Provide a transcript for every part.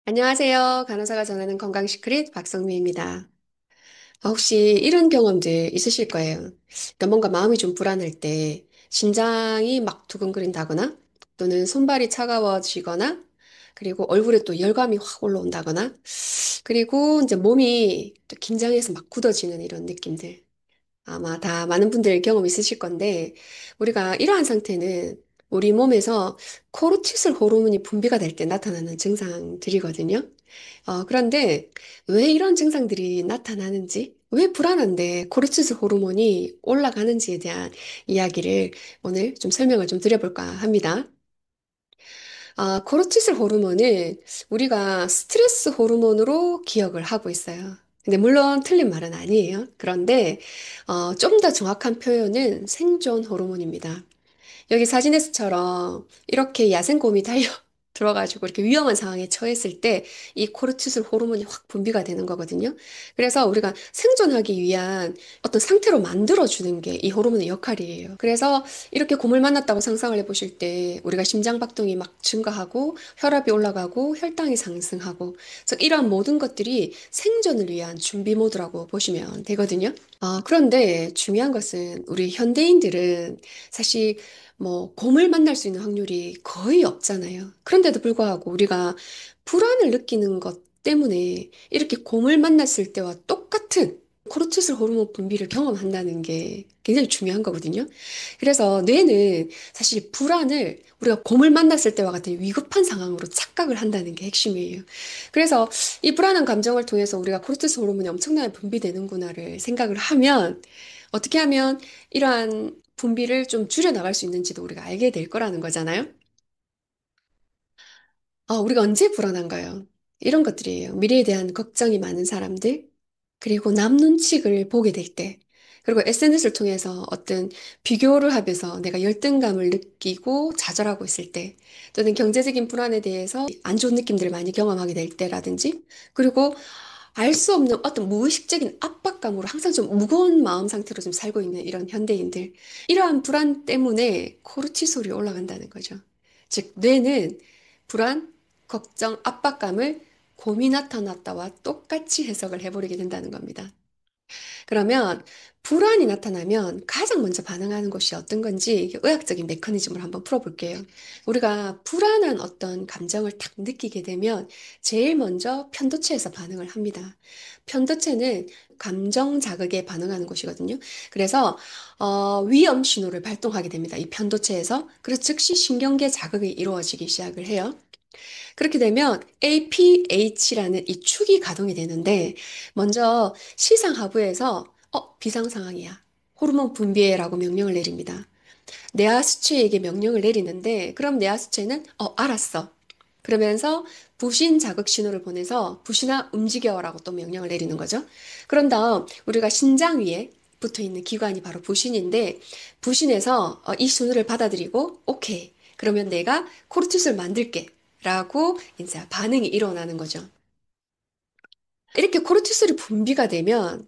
안녕하세요. 간호사가 전하는 건강 시크릿 박성미입니다. 혹시 이런 경험들 있으실 거예요. 그러니까 뭔가 마음이 좀 불안할 때 심장이 막 두근거린다거나 또는 손발이 차가워지거나 그리고 얼굴에 또 열감이 확 올라온다거나 그리고 이제 몸이 또 긴장해서 막 굳어지는 이런 느낌들. 아마 다 많은 분들 경험 있으실 건데, 우리가 이러한 상태는 우리 몸에서 코르티솔 호르몬이 분비가 될 때 나타나는 증상들이거든요. 그런데 왜 이런 증상들이 나타나는지, 왜 불안한데 코르티솔 호르몬이 올라가는지에 대한 이야기를 오늘 좀 설명을 좀 드려볼까 합니다. 코르티솔 호르몬은 우리가 스트레스 호르몬으로 기억을 하고 있어요. 근데 물론 틀린 말은 아니에요. 그런데 좀 더 정확한 표현은 생존 호르몬입니다. 여기 사진에서처럼 이렇게 야생곰이 달려 들어가지고 이렇게 위험한 상황에 처했을 때 이 코르티솔 호르몬이 확 분비가 되는 거거든요. 그래서 우리가 생존하기 위한 어떤 상태로 만들어주는 게 이 호르몬의 역할이에요. 그래서 이렇게 곰을 만났다고 상상을 해보실 때 우리가 심장 박동이 막 증가하고 혈압이 올라가고 혈당이 상승하고 그래서 이러한 모든 것들이 생존을 위한 준비 모드라고 보시면 되거든요. 그런데 중요한 것은 우리 현대인들은 사실 뭐 곰을 만날 수 있는 확률이 거의 없잖아요. 그런데도 불구하고 우리가 불안을 느끼는 것 때문에 이렇게 곰을 만났을 때와 똑같은 코르티솔 호르몬 분비를 경험한다는 게 굉장히 중요한 거거든요. 그래서 뇌는 사실 불안을 우리가 곰을 만났을 때와 같은 위급한 상황으로 착각을 한다는 게 핵심이에요. 그래서 이 불안한 감정을 통해서 우리가 코르티솔 호르몬이 엄청나게 분비되는구나를 생각을 하면 어떻게 하면 이러한 분비를 좀 줄여나갈 수 있는지도 우리가 알게 될 거라는 거잖아요. 우리가 언제 불안한가요? 이런 것들이에요. 미래에 대한 걱정이 많은 사람들, 그리고 남 눈치를 보게 될 때, 그리고 SNS를 통해서 어떤 비교를 하면서 내가 열등감을 느끼고 좌절하고 있을 때, 또는 경제적인 불안에 대해서 안 좋은 느낌들을 많이 경험하게 될 때라든지, 그리고 알 수 없는 어떤 무의식적인 압박감으로 항상 좀 무거운 마음 상태로 좀 살고 있는 이런 현대인들. 이러한 불안 때문에 코르티솔이 올라간다는 거죠. 즉, 뇌는 불안, 걱정, 압박감을 곰이 나타났다와 똑같이 해석을 해버리게 된다는 겁니다. 그러면 불안이 나타나면 가장 먼저 반응하는 것이 어떤 건지 의학적인 메커니즘을 한번 풀어볼게요. 우리가 불안한 어떤 감정을 딱 느끼게 되면 제일 먼저 편도체에서 반응을 합니다. 편도체는 감정 자극에 반응하는 곳이거든요. 그래서 위험 신호를 발동하게 됩니다. 이 편도체에서. 그래서 즉시 신경계 자극이 이루어지기 시작을 해요. 그렇게 되면 APH라는 이 축이 가동이 되는데 먼저 시상하부에서 비상 상황이야. 호르몬 분비해라고 명령을 내립니다. 뇌하수체에게 명령을 내리는데 그럼 뇌하수체는 알았어. 그러면서 부신 자극 신호를 보내서 부신아 움직여라고 또 명령을 내리는 거죠. 그런 다음 우리가 신장 위에 붙어 있는 기관이 바로 부신인데 부신에서 이 신호를 받아들이고 오케이. 그러면 내가 코르티솔 만들게. 라고 이제 반응이 일어나는 거죠. 이렇게 코르티솔이 분비가 되면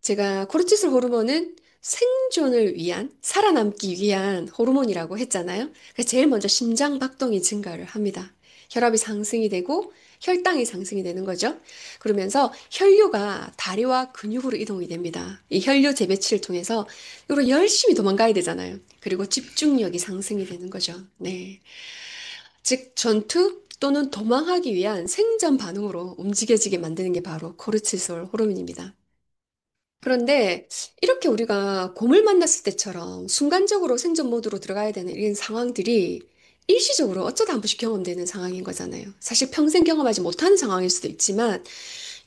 제가 코르티솔 호르몬은 생존을 위한, 살아남기 위한 호르몬이라고 했잖아요. 그래서 제일 먼저 심장 박동이 증가를 합니다. 혈압이 상승이 되고 혈당이 상승이 되는 거죠. 그러면서 혈류가 다리와 근육으로 이동이 됩니다. 이 혈류 재배치를 통해서 이로 열심히 도망가야 되잖아요. 그리고 집중력이 상승이 되는 거죠. 네. 즉, 전투 또는 도망하기 위한 생존 반응으로 움직여지게 만드는 게 바로 코르티솔 호르몬입니다. 그런데 이렇게 우리가 곰을 만났을 때처럼 순간적으로 생존 모드로 들어가야 되는 이런 상황들이 일시적으로 어쩌다 한 번씩 경험되는 상황인 거잖아요. 사실 평생 경험하지 못하는 상황일 수도 있지만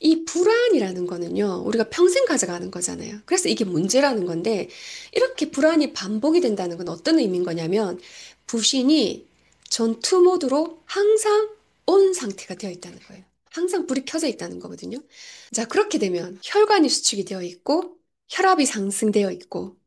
이 불안이라는 거는요, 우리가 평생 가져가는 거잖아요. 그래서 이게 문제라는 건데 이렇게 불안이 반복이 된다는 건 어떤 의미인 거냐면 부신이 전투 모드로 항상 온 상태가 되어 있다는 거예요. 항상 불이 켜져 있다는 거거든요. 자, 그렇게 되면 혈관이 수축이 되어 있고 혈압이 상승되어 있고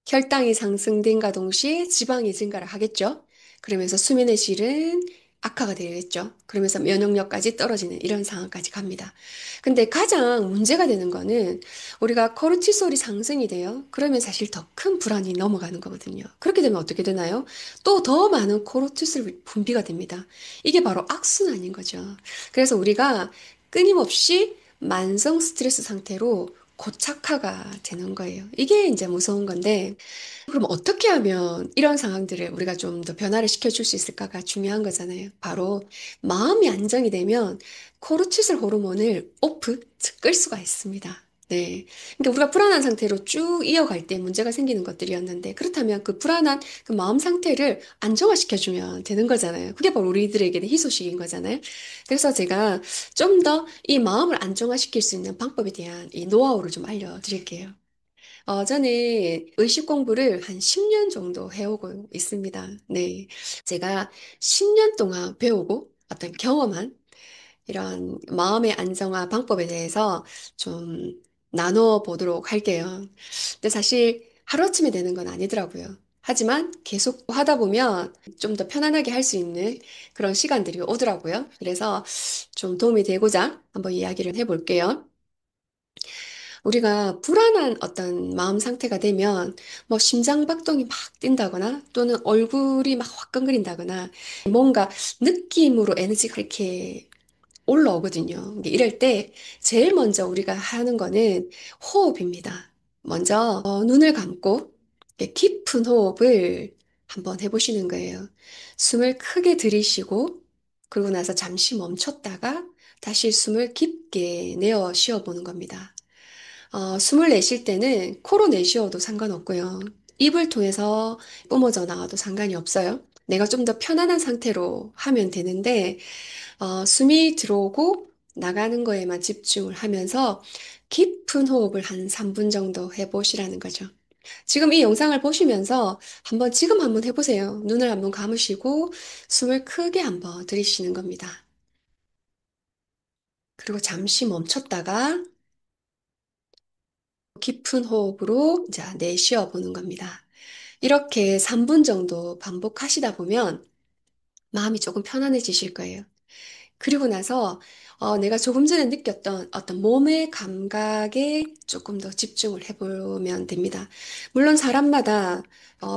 혈당이 상승된과 동시에 지방이 증가를 하겠죠. 그러면서 수면의 질은 악화가 되겠죠. 그러면서 면역력까지 떨어지는 이런 상황까지 갑니다. 근데 가장 문제가 되는 거는 우리가 코르티솔이 상승이 돼요. 그러면 사실 더 큰 불안이 넘어가는 거거든요. 그렇게 되면 어떻게 되나요? 또 더 많은 코르티솔 분비가 됩니다. 이게 바로 악순환인 거죠. 그래서 우리가 끊임없이 만성 스트레스 상태로 고착화가 되는 거예요. 이게 이제 무서운 건데, 그럼 어떻게 하면 이런 상황들을 우리가 좀 더 변화를 시켜줄 수 있을까가 중요한 거잖아요. 바로 마음이 안정이 되면 코르티솔 호르몬을 오프, 즉 끌 수가 있습니다. 네. 그러니까 우리가 불안한 상태로 쭉 이어갈 때 문제가 생기는 것들이었는데 그렇다면 그 불안한 그 마음 상태를 안정화시켜주면 되는 거잖아요. 그게 바로 우리들에게는 희소식인 거잖아요. 그래서 제가 좀 더 이 마음을 안정화시킬 수 있는 방법에 대한 이 노하우를 좀 알려드릴게요. 저는 의식 공부를 한 10년 정도 해오고 있습니다. 네. 제가 10년 동안 배우고 어떤 경험한 이런 마음의 안정화 방법에 대해서 좀 나눠 보도록 할게요. 근데 사실 하루아침에 되는 건 아니더라고요. 하지만 계속 하다 보면 좀 더 편안하게 할 수 있는 그런 시간들이 오더라고요. 그래서 좀 도움이 되고자 한번 이야기를 해볼게요. 우리가 불안한 어떤 마음 상태가 되면 뭐 심장박동이 막 뛴다거나 또는 얼굴이 막 화끈거린다거나 뭔가 느낌으로 에너지가 이렇게 올라오거든요. 근데 이럴 때 제일 먼저 우리가 하는 거는 호흡입니다. 먼저 눈을 감고 이렇게 깊은 호흡을 한번 해보시는 거예요. 숨을 크게 들이쉬고 그러고 나서 잠시 멈췄다가 다시 숨을 깊게 내어 쉬어보는 겁니다. 숨을 내쉴 때는 코로 내쉬어도 상관없고요. 입을 통해서 뿜어져 나와도 상관이 없어요. 내가 좀 더 편안한 상태로 하면 되는데, 숨이 들어오고 나가는 거에만 집중을 하면서 깊은 호흡을 한 3분 정도 해보시라는 거죠. 지금 이 영상을 보시면서 지금 한번 해보세요. 눈을 한번 감으시고 숨을 크게 한번 들이쉬는 겁니다. 그리고 잠시 멈췄다가 깊은 호흡으로 이제 내쉬어 보는 겁니다. 이렇게 3분 정도 반복하시다 보면 마음이 조금 편안해지실 거예요. 그리고 나서 내가 조금 전에 느꼈던 어떤 몸의 감각에 조금 더 집중을 해보면 됩니다. 물론 사람마다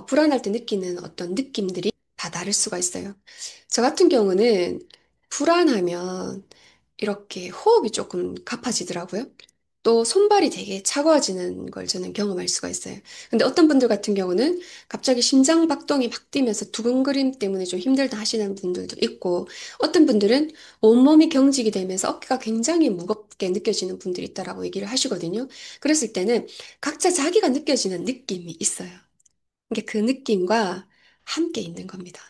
불안할 때 느끼는 어떤 느낌들이 다 다를 수가 있어요. 저 같은 경우는 불안하면 이렇게 호흡이 조금 가파지더라고요. 또 손발이 되게 차가워지는 걸 저는 경험할 수가 있어요. 근데 어떤 분들 같은 경우는 갑자기 심장 박동이 막 뛰면서 두근거림 때문에 좀 힘들다 하시는 분들도 있고, 어떤 분들은 온몸이 경직이 되면서 어깨가 굉장히 무겁게 느껴지는 분들이 있다라고 얘기를 하시거든요. 그랬을 때는 각자 자기가 느껴지는 느낌이 있어요. 이게 그 느낌과 함께 있는 겁니다.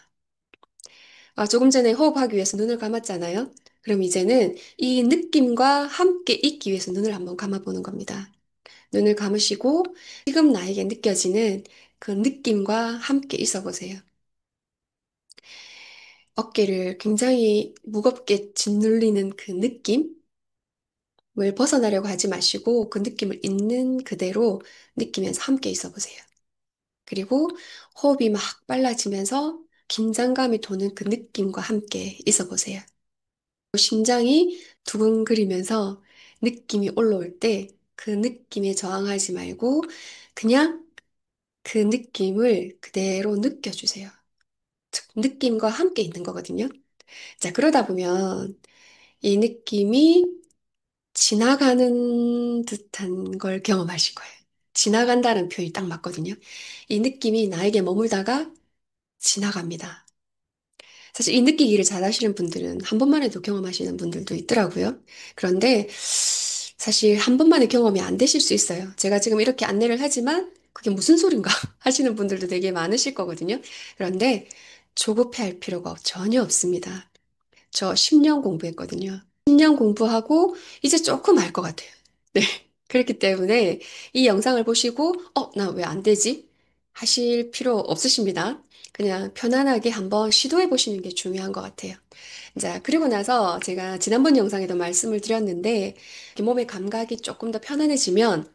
조금 전에 호흡하기 위해서 눈을 감았잖아요. 그럼 이제는 이 느낌과 함께 있기 위해서 눈을 한번 감아보는 겁니다. 눈을 감으시고 지금 나에게 느껴지는 그 느낌과 함께 있어 보세요. 어깨를 굉장히 무겁게 짓눌리는 그 느낌을 벗어나려고 하지 마시고 그 느낌을 있는 그대로 느끼면서 함께 있어 보세요. 그리고 호흡이 막 빨라지면서 긴장감이 도는 그 느낌과 함께 있어 보세요. 심장이 두근거리면서 느낌이 올라올 때 그 느낌에 저항하지 말고 그냥 그 느낌을 그대로 느껴주세요. 즉, 느낌과 함께 있는 거거든요. 자, 그러다 보면 이 느낌이 지나가는 듯한 걸 경험하실 거예요. 지나간다는 표현이 딱 맞거든요. 이 느낌이 나에게 머물다가 지나갑니다. 사실 이 느끼기를 잘 하시는 분들은 한 번만 해도 경험하시는 분들도 있더라고요. 그런데 사실 한 번만의 경험이 안 되실 수 있어요. 제가 지금 이렇게 안내를 하지만 그게 무슨 소린가 하시는 분들도 되게 많으실 거거든요. 그런데 조급해할 필요가 전혀 없습니다. 저 10년 공부했거든요. 10년 공부하고 이제 조금 알 것 같아요. 네. 그렇기 때문에 이 영상을 보시고, 나 왜 안 되지? 하실 필요 없으십니다. 그냥 편안하게 한번 시도해 보시는 게 중요한 것 같아요. 자, 그리고 나서 제가 지난번 영상에도 말씀을 드렸는데, 이렇게 몸의 감각이 조금 더 편안해지면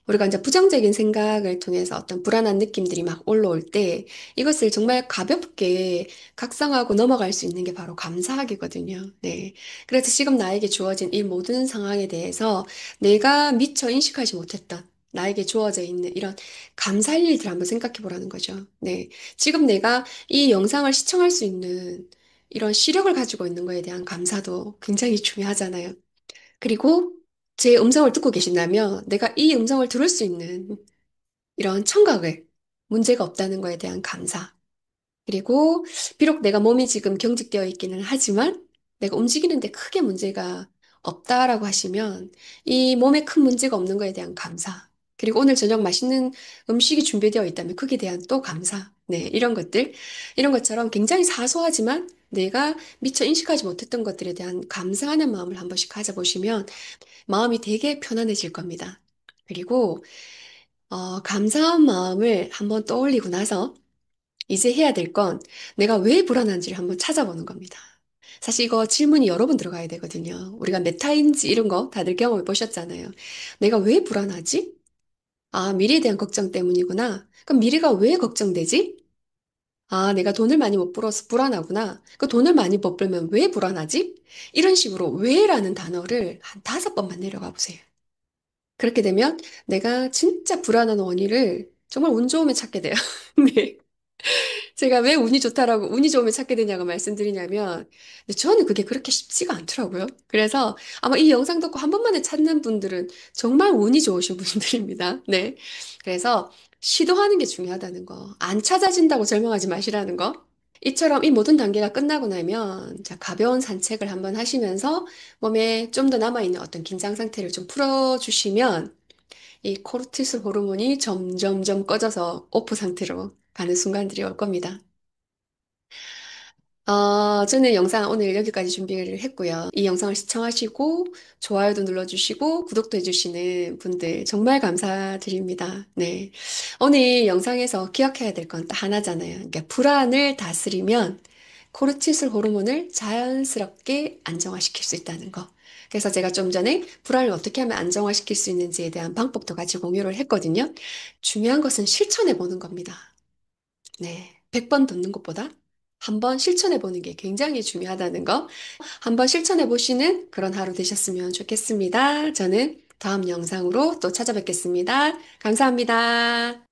우리가 이제 부정적인 생각을 통해서 어떤 불안한 느낌들이 막 올라올 때 이것을 정말 가볍게 각성하고 넘어갈 수 있는 게 바로 감사하기거든요. 네. 그래서 지금 나에게 주어진 이 모든 상황에 대해서 내가 미처 인식하지 못했던 나에게 주어져 있는 이런 감사할 일들 한번 생각해 보라는 거죠. 네. 지금 내가 이 영상을 시청할 수 있는 이런 시력을 가지고 있는 거에 대한 감사도 굉장히 중요하잖아요. 그리고 제 음성을 듣고 계신다면 내가 이 음성을 들을 수 있는 이런 청각을 문제가 없다는 거에 대한 감사. 그리고 비록 내가 몸이 지금 경직되어 있기는 하지만 내가 움직이는데 크게 문제가 없다라고 하시면 이 몸에 큰 문제가 없는 거에 대한 감사. 그리고 오늘 저녁 맛있는 음식이 준비되어 있다면 그에 대한 또 감사. 네, 이런 것들. 이런 것처럼 굉장히 사소하지만 내가 미처 인식하지 못했던 것들에 대한 감사하는 마음을 한 번씩 가져보시면 마음이 되게 편안해질 겁니다. 그리고 감사한 마음을 한번 떠올리고 나서 이제 해야 될 건 내가 왜 불안한지를 한번 찾아보는 겁니다. 사실 이거 질문이 여러 번 들어가야 되거든요. 우리가 메타인지 이런 거 다들 경험해 보셨잖아요. 내가 왜 불안하지? 아, 미래에 대한 걱정 때문이구나. 그럼 미래가 왜 걱정되지? 아, 내가 돈을 많이 못 벌어서 불안하구나. 그 돈을 많이 못 벌면 왜 불안하지? 이런 식으로 왜라는 단어를 한 5번만 내려가 보세요. 그렇게 되면 내가 진짜 불안한 원인을 정말 운 좋으면 찾게 돼요. 네. 제가 왜 운이 좋다라고, 운이 좋으면 찾게 되냐고 말씀드리냐면, 근데 저는 그게 그렇게 쉽지가 않더라고요. 그래서 아마 이 영상 듣고 한 번만에 찾는 분들은 정말 운이 좋으신 분들입니다. 네. 그래서 시도하는 게 중요하다는 거. 안 찾아진다고 절망하지 마시라는 거. 이처럼 이 모든 단계가 끝나고 나면, 자, 가벼운 산책을 한번 하시면서 몸에 좀 더 남아있는 어떤 긴장 상태를 좀 풀어주시면, 이 코르티솔 호르몬이 점점점 꺼져서 오프 상태로 가는 순간들이 올 겁니다. 저는 영상 오늘 여기까지 준비를 했고요. 이 영상을 시청하시고 좋아요도 눌러주시고 구독도 해주시는 분들 정말 감사드립니다. 네. 오늘 영상에서 기억해야 될 건 딱 하나잖아요. 그러니까 불안을 다스리면 코르티솔 호르몬을 자연스럽게 안정화시킬 수 있다는 거. 그래서 제가 좀 전에 불안을 어떻게 하면 안정화시킬 수 있는지에 대한 방법도 같이 공유를 했거든요. 중요한 것은 실천해 보는 겁니다. 네. 100번 듣는 것보다 한 번 실천해 보는 게 굉장히 중요하다는 거. 한번 실천해 보시는 그런 하루 되셨으면 좋겠습니다. 저는 다음 영상으로 또 찾아뵙겠습니다. 감사합니다.